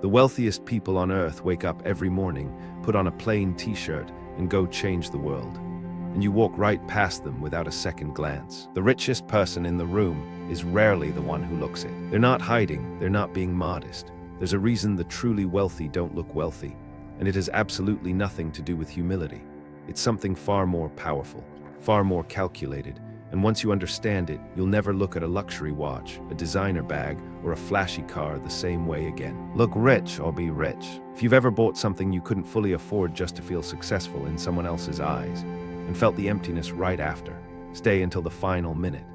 The wealthiest people on earth wake up every morning, put on a plain t-shirt, and go change the world. And you walk right past them without a second glance. The richest person in the room is rarely the one who looks it. They're not hiding, they're not being modest. There's a reason the truly wealthy don't look wealthy, and it has absolutely nothing to do with humility. It's something far more powerful, far more calculated, and once you understand it, you'll never look at a luxury watch, a designer bag, or a flashy car the same way again. Look rich or be rich. If you've ever bought something you couldn't fully afford just to feel successful in someone else's eyes, and felt the emptiness right after, stay until the final minute.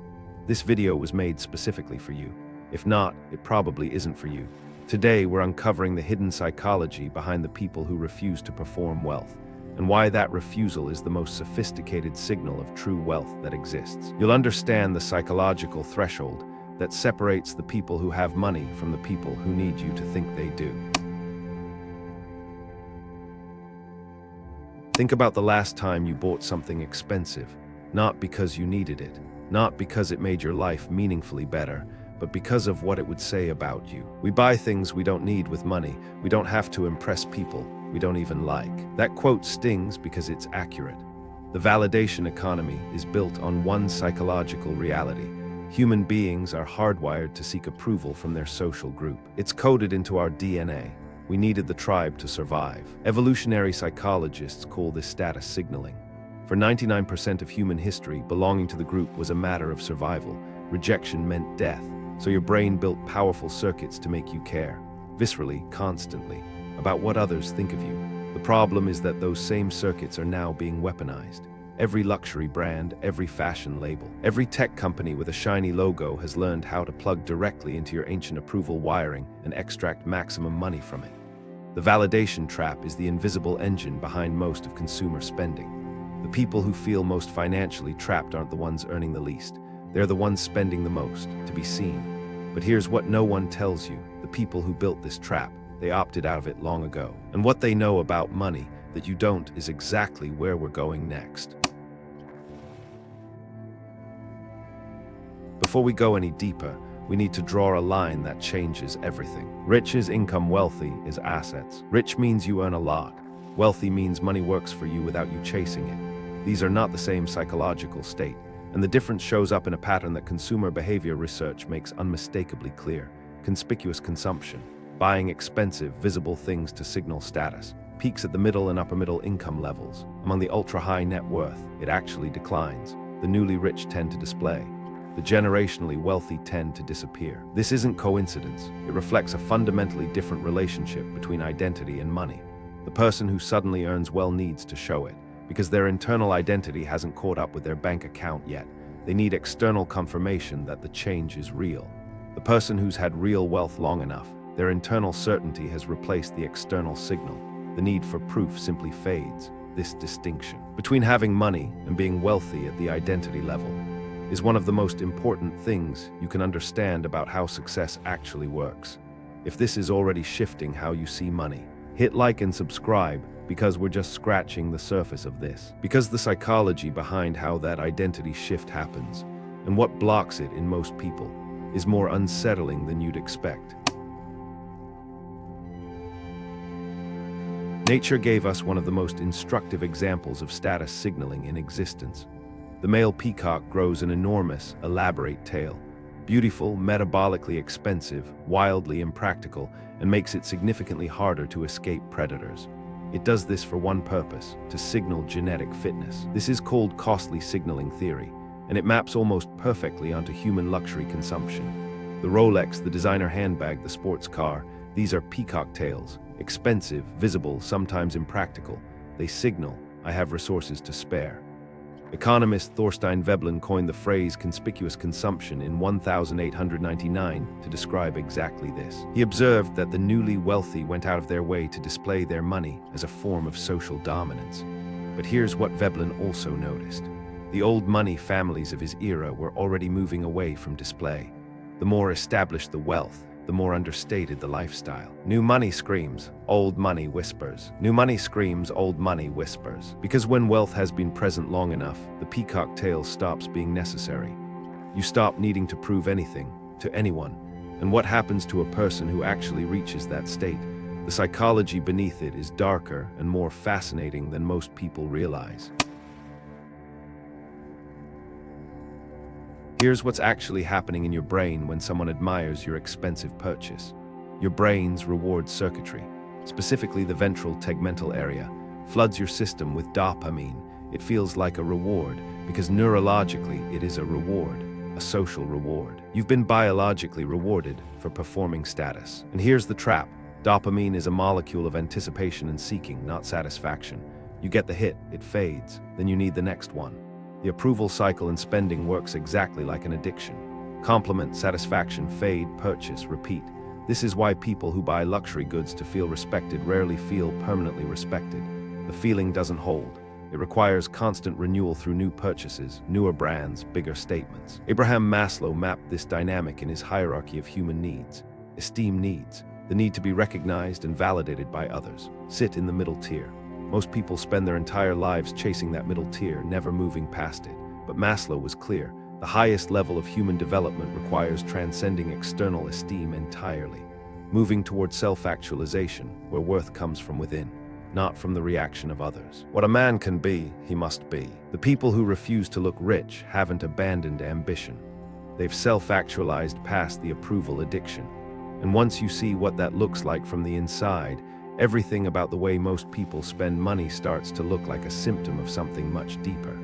This video was made specifically for you. If not, it probably isn't for you. Today, we're uncovering the hidden psychology behind the people who refuse to perform wealth, and why that refusal is the most sophisticated signal of true wealth that exists. You'll understand the psychological threshold that separates the people who have money from the people who need you to think they do. Think about the last time you bought something expensive, not because you needed it, not because it made your life meaningfully better, but because of what it would say about you. We buy things we don't need with money. We don't have to impress people we don't even like. That quote stings because it's accurate. The validation economy is built on one psychological reality. Human beings are hardwired to seek approval from their social group. It's coded into our DNA. We needed the tribe to survive. Evolutionary psychologists call this status signaling. For 99% of human history, belonging to the group was a matter of survival. Rejection meant death. So your brain built powerful circuits to make you care, viscerally, constantly, about what others think of you. The problem is that those same circuits are now being weaponized. Every luxury brand, every fashion label, every tech company with a shiny logo has learned how to plug directly into your ancient approval wiring and extract maximum money from it. The validation trap is the invisible engine behind most of consumer spending. The people who feel most financially trapped aren't the ones earning the least. They're the ones spending the most, to be seen. But here's what no one tells you. The people who built this trap, they opted out of it long ago. And what they know about money that you don't is exactly where we're going next. Before we go any deeper, we need to draw a line that changes everything. Rich is income, wealthy is assets. Rich means you earn a lot. Wealthy means money works for you without you chasing it. These are not the same psychological state. And the difference shows up in a pattern that consumer behavior research makes unmistakably clear. Conspicuous consumption, buying expensive, visible things to signal status, peaks at the middle and upper middle income levels. Among the ultra-high net worth, it actually declines. The newly rich tend to display. The generationally wealthy tend to disappear. This isn't coincidence. It reflects a fundamentally different relationship between identity and money. The person who suddenly earns well needs to show it, because their internal identity hasn't caught up with their bank account yet. They need external confirmation that the change is real. The person who's had real wealth long enough, their internal certainty has replaced the external signal. The need for proof simply fades. This distinction between having money and being wealthy at the identity level is one of the most important things you can understand about how success actually works. If this is already shifting how you see money, hit like and subscribe, because we're just scratching the surface of this. Because the psychology behind how that identity shift happens, and what blocks it in most people, is more unsettling than you'd expect. Nature gave us one of the most instructive examples of status signaling in existence. The male peacock grows an enormous, elaborate tail. Beautiful, metabolically expensive, wildly impractical, and makes it significantly harder to escape predators. It does this for one purpose, to signal genetic fitness. This is called costly signaling theory, and it maps almost perfectly onto human luxury consumption. The Rolex, the designer handbag, the sports car, these are peacock tails. Expensive, visible, sometimes impractical. They signal, I have resources to spare. Economist Thorstein Veblen coined the phrase conspicuous consumption in 1899 to describe exactly this. He observed that the newly wealthy went out of their way to display their money as a form of social dominance. But here's what Veblen also noticed. The old money families of his era were already moving away from display. The more established the wealth, the more understated the lifestyle. New money screams, old money whispers. New money screams, old money whispers. Because when wealth has been present long enough, the peacock tail stops being necessary. You stop needing to prove anything to anyone. And what happens to a person who actually reaches that state? The psychology beneath it is darker and more fascinating than most people realize. Here's what's actually happening in your brain when someone admires your expensive purchase. Your brain's reward circuitry, specifically the ventral tegmental area, floods your system with dopamine. It feels like a reward because neurologically it is a reward, a social reward. You've been biologically rewarded for performing status. And here's the trap. Dopamine is a molecule of anticipation and seeking, not satisfaction. You get the hit, it fades, then you need the next one. The approval cycle in spending works exactly like an addiction. Compliment, satisfaction, fade, purchase, repeat. This is why people who buy luxury goods to feel respected rarely feel permanently respected. The feeling doesn't hold. It requires constant renewal through new purchases, newer brands, bigger statements. Abraham Maslow mapped this dynamic in his hierarchy of human needs. Esteem needs, the need to be recognized and validated by others, sit in the middle tier. Most people spend their entire lives chasing that middle tier, never moving past it. But Maslow was clear. The highest level of human development requires transcending external esteem entirely, moving towards self-actualization, where worth comes from within, not from the reaction of others. What a man can be, he must be. The people who refuse to look rich haven't abandoned ambition. They've self-actualized past the approval addiction. And once you see what that looks like from the inside, everything about the way most people spend money starts to look like a symptom of something much deeper.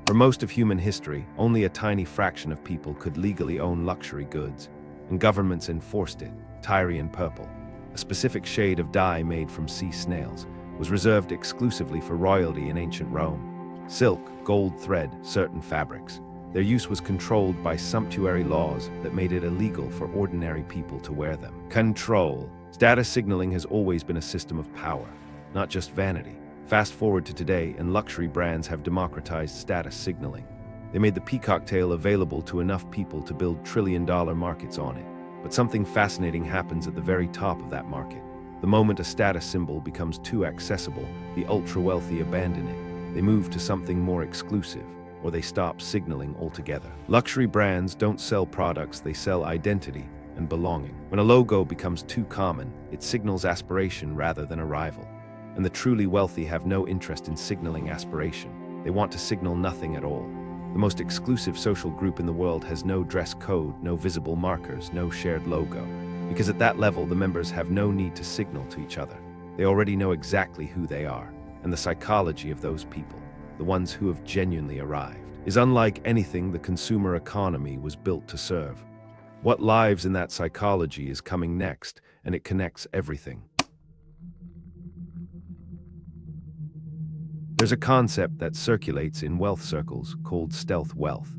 For most of human history, only a tiny fraction of people could legally own luxury goods, and governments enforced it. Tyrian purple, a specific shade of dye made from sea snails, was reserved exclusively for royalty in ancient Rome. Silk, gold thread, certain fabrics. Their use was controlled by sumptuary laws that made it illegal for ordinary people to wear them. Control. Status signaling has always been a system of power, not just vanity. Fast forward to today, and luxury brands have democratized status signaling. They made the peacock tail available to enough people to build trillion-dollar markets on it. But something fascinating happens at the very top of that market. The moment a status symbol becomes too accessible, the ultra-wealthy abandon it. They move to something more exclusive, or they stop signaling altogether. Luxury brands don't sell products, they sell identity and belonging. When a logo becomes too common, it signals aspiration rather than arrival. And the truly wealthy have no interest in signaling aspiration. They want to signal nothing at all. The most exclusive social group in the world has no dress code, no visible markers, no shared logo. Because at that level, the members have no need to signal to each other. They already know exactly who they are, and the psychology of those people, the ones who have genuinely arrived, is unlike anything the consumer economy was built to serve. What lives in that psychology is coming next, and it connects everything. There's a concept that circulates in wealth circles called stealth wealth.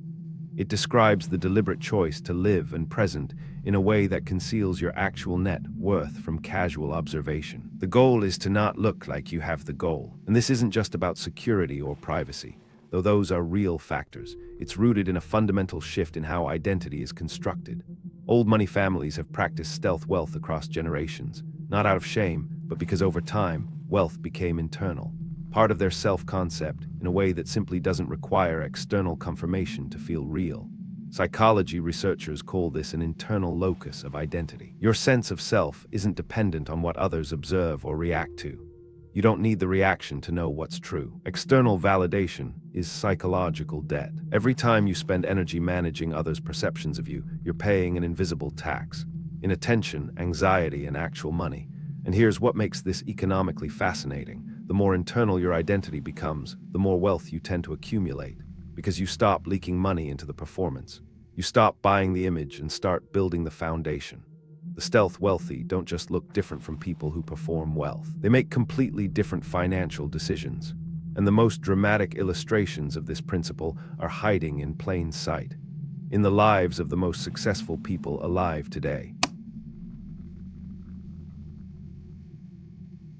It describes the deliberate choice to live and present in a way that conceals your actual net worth from casual observation. The goal is to not look like you have the goal. And this isn't just about security or privacy, though those are real factors. It's rooted in a fundamental shift in how identity is constructed. Old money families have practiced stealth wealth across generations, not out of shame, but because over time, wealth became internal, part of their self-concept in a way that simply doesn't require external confirmation to feel real. Psychology researchers call this an internal locus of identity. Your sense of self isn't dependent on what others observe or react to. You don't need the reaction to know what's true. External validation is psychological debt. Every time you spend energy managing others' perceptions of you, you're paying an invisible tax in attention, anxiety, and actual money. And here's what makes this economically fascinating. The more internal your identity becomes, the more wealth you tend to accumulate, because you stop leaking money into the performance. You stop buying the image and start building the foundation. The stealth wealthy don't just look different from people who perform wealth. They make completely different financial decisions. And the most dramatic illustrations of this principle are hiding in plain sight, in the lives of the most successful people alive today.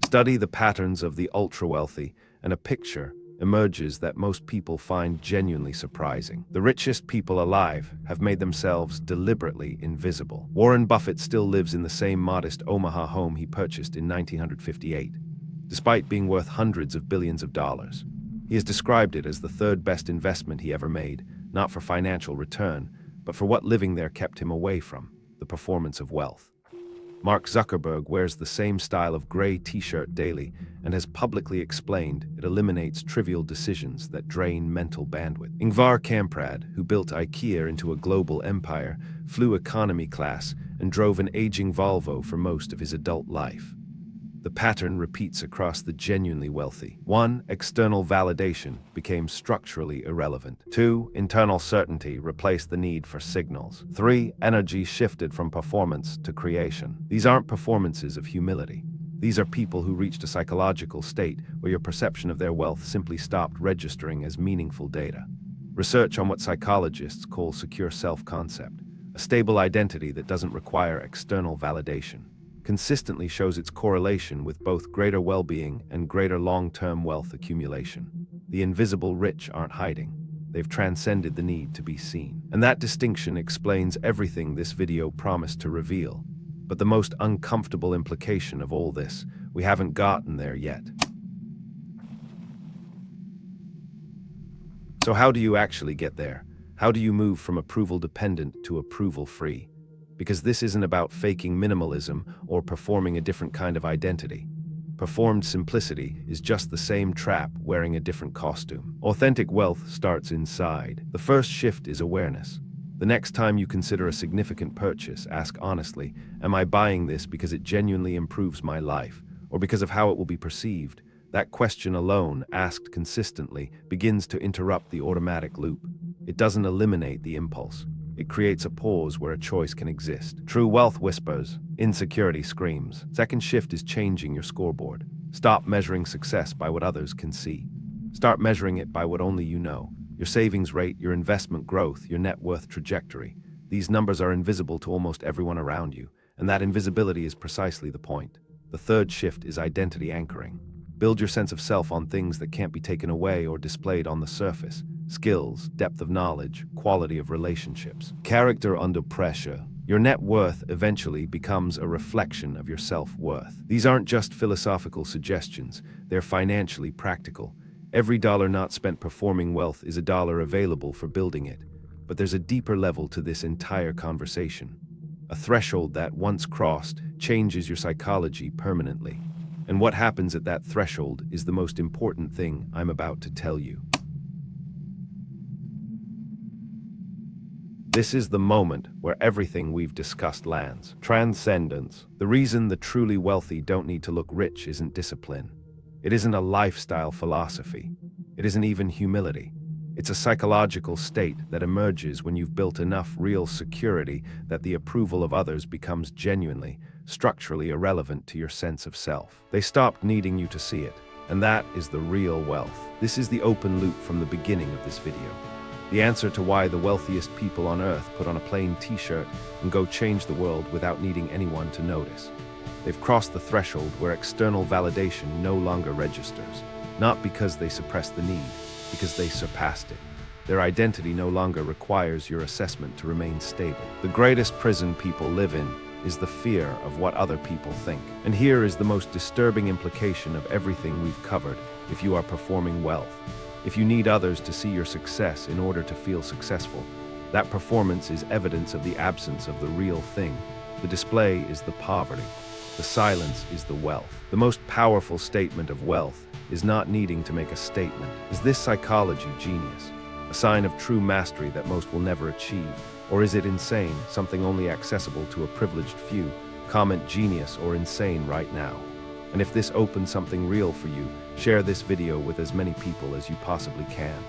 Study the patterns of the ultra-wealthy, and a picture emerges that most people find genuinely surprising. The richest people alive have made themselves deliberately invisible. Warren Buffett still lives in the same modest Omaha home he purchased in 1958, despite being worth hundreds of billions of dollars. He has described it as the third best investment he ever made, not for financial return, but for what living there kept him away from. the performance of wealth. Mark Zuckerberg wears the same style of gray t-shirt daily and has publicly explained it eliminates trivial decisions that drain mental bandwidth. Ingvar Kamprad, who built IKEA into a global empire, flew economy class and drove an aging Volvo for most of his adult life. The pattern repeats across the genuinely wealthy. 1. External validation became structurally irrelevant. 2. Internal certainty replaced the need for signals. 3. Energy shifted from performance to creation. These aren't performances of humility. These are people who reached a psychological state where your perception of their wealth simply stopped registering as meaningful data. Research on what psychologists call secure self-concept, a stable identity that doesn't require external validation, consistently shows its correlation with both greater well-being and greater long-term wealth accumulation. The invisible rich aren't hiding. They've transcended the need to be seen. And that distinction explains everything this video promised to reveal. But the most uncomfortable implication of all this, we haven't gotten there yet. So how do you actually get there? How do you move from approval-dependent to approval-free? Because this isn't about faking minimalism or performing a different kind of identity. Performed simplicity is just the same trap wearing a different costume. Authentic wealth starts inside. The first shift is awareness. The next time you consider a significant purchase, ask honestly, am I buying this because it genuinely improves my life, or because of how it will be perceived? That question alone, asked consistently, begins to interrupt the automatic loop. It doesn't eliminate the impulse. It creates a pause where a choice can exist. True wealth whispers, insecurity screams. Second shift is changing your scoreboard. Stop measuring success by what others can see. Start measuring it by what only you know. Your savings rate, your investment growth, your net worth trajectory. These numbers are invisible to almost everyone around you, and that invisibility is precisely the point. The third shift is identity anchoring. Build your sense of self on things that can't be taken away or displayed on the surface. Skills, depth of knowledge, quality of relationships. Character under pressure. Your net worth eventually becomes a reflection of your self-worth. These aren't just philosophical suggestions, they're financially practical. Every dollar not spent performing wealth is a dollar available for building it. But there's a deeper level to this entire conversation. A threshold that, once crossed, changes your psychology permanently. And what happens at that threshold is the most important thing I'm about to tell you. This is the moment where everything we've discussed lands. Transcendence. The reason the truly wealthy don't need to look rich isn't discipline. It isn't a lifestyle philosophy. It isn't even humility. It's a psychological state that emerges when you've built enough real security that the approval of others becomes genuinely, structurally irrelevant to your sense of self. They stopped needing you to see it, and that is the real wealth. This is the open loop from the beginning of this video. The answer to why the wealthiest people on earth put on a plain t-shirt and go change the world without needing anyone to notice. They've crossed the threshold where external validation no longer registers, not because they suppressed the need, because they surpassed it. Their identity no longer requires your assessment to remain stable. The greatest prison people live in is the fear of what other people think. And here is the most disturbing implication of everything we've covered if you are performing wealth. If you need others to see your success in order to feel successful, that performance is evidence of the absence of the real thing. The display is the poverty. The silence is the wealth. The most powerful statement of wealth is not needing to make a statement. Is this psychology genius? A sign of true mastery that most will never achieve? Or is it insane, something only accessible to a privileged few? Comment genius or insane right now. And if this opens something real for you, share this video with as many people as you possibly can.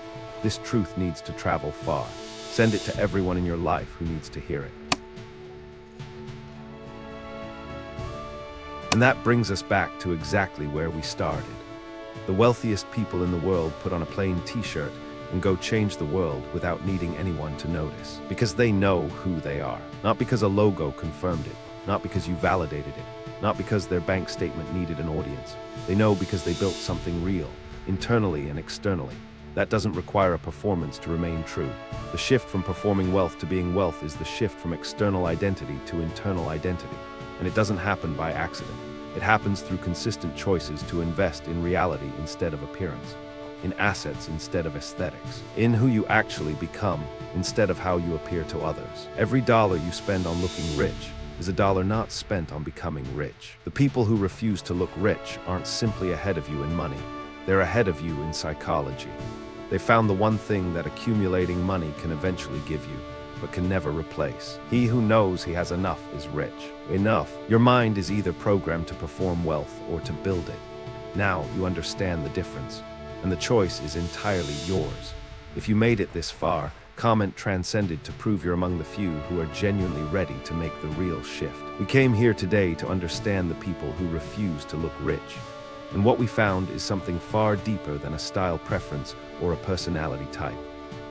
This truth needs to travel far. Send it to everyone in your life who needs to hear it. And that brings us back to exactly where we started. The wealthiest people in the world put on a plain t-shirt and go change the world without needing anyone to notice. Because they know who they are. Not because a logo confirmed it. Not because you validated it. Not because their bank statement needed an audience. They know because they built something real, internally and externally. That doesn't require a performance to remain true. The shift from performing wealth to being wealth is the shift from external identity to internal identity. And it doesn't happen by accident. It happens through consistent choices to invest in reality instead of appearance. in assets instead of aesthetics, in who you actually become instead of how you appear to others. Every dollar you spend on looking rich is a dollar not spent on becoming rich. The people who refuse to look rich aren't simply ahead of you in money, they're ahead of you in psychology. They found the one thing that accumulating money can eventually give you, but can never replace. He who knows he has enough is rich. Enough. Your mind is either programmed to perform wealth or to build it. Now you understand the difference, and the choice is entirely yours. If you made it this far, comment transcended to prove you're among the few who are genuinely ready to make the real shift. We came here today to understand the people who refuse to look rich. And what we found is something far deeper than a style preference or a personality type.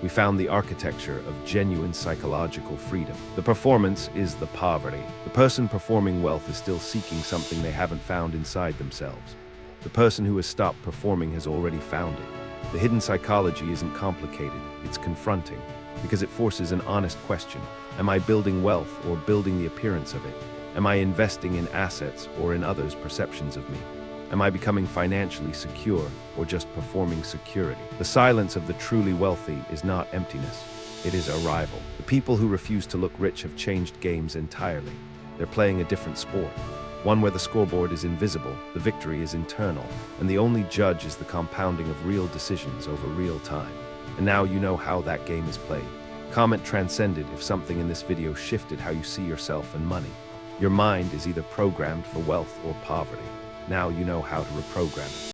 We found the architecture of genuine psychological freedom. The performance is the poverty. The person performing wealth is still seeking something they haven't found inside themselves. The person who has stopped performing has already found it. The hidden psychology isn't complicated, it's confronting, because it forces an honest question. Am I building wealth or building the appearance of it? Am I investing in assets or in others' perceptions of me? Am I becoming financially secure or just performing security? The silence of the truly wealthy is not emptiness, it is arrival. The people who refuse to look rich have changed games entirely. They're playing a different sport, one where the scoreboard is invisible, the victory is internal, and the only judge is the compounding of real decisions over real time. And now you know how that game is played. Comment transcended if something in this video shifted how you see yourself and money. Your mind is either programmed for wealth or poverty. Now you know how to reprogram it.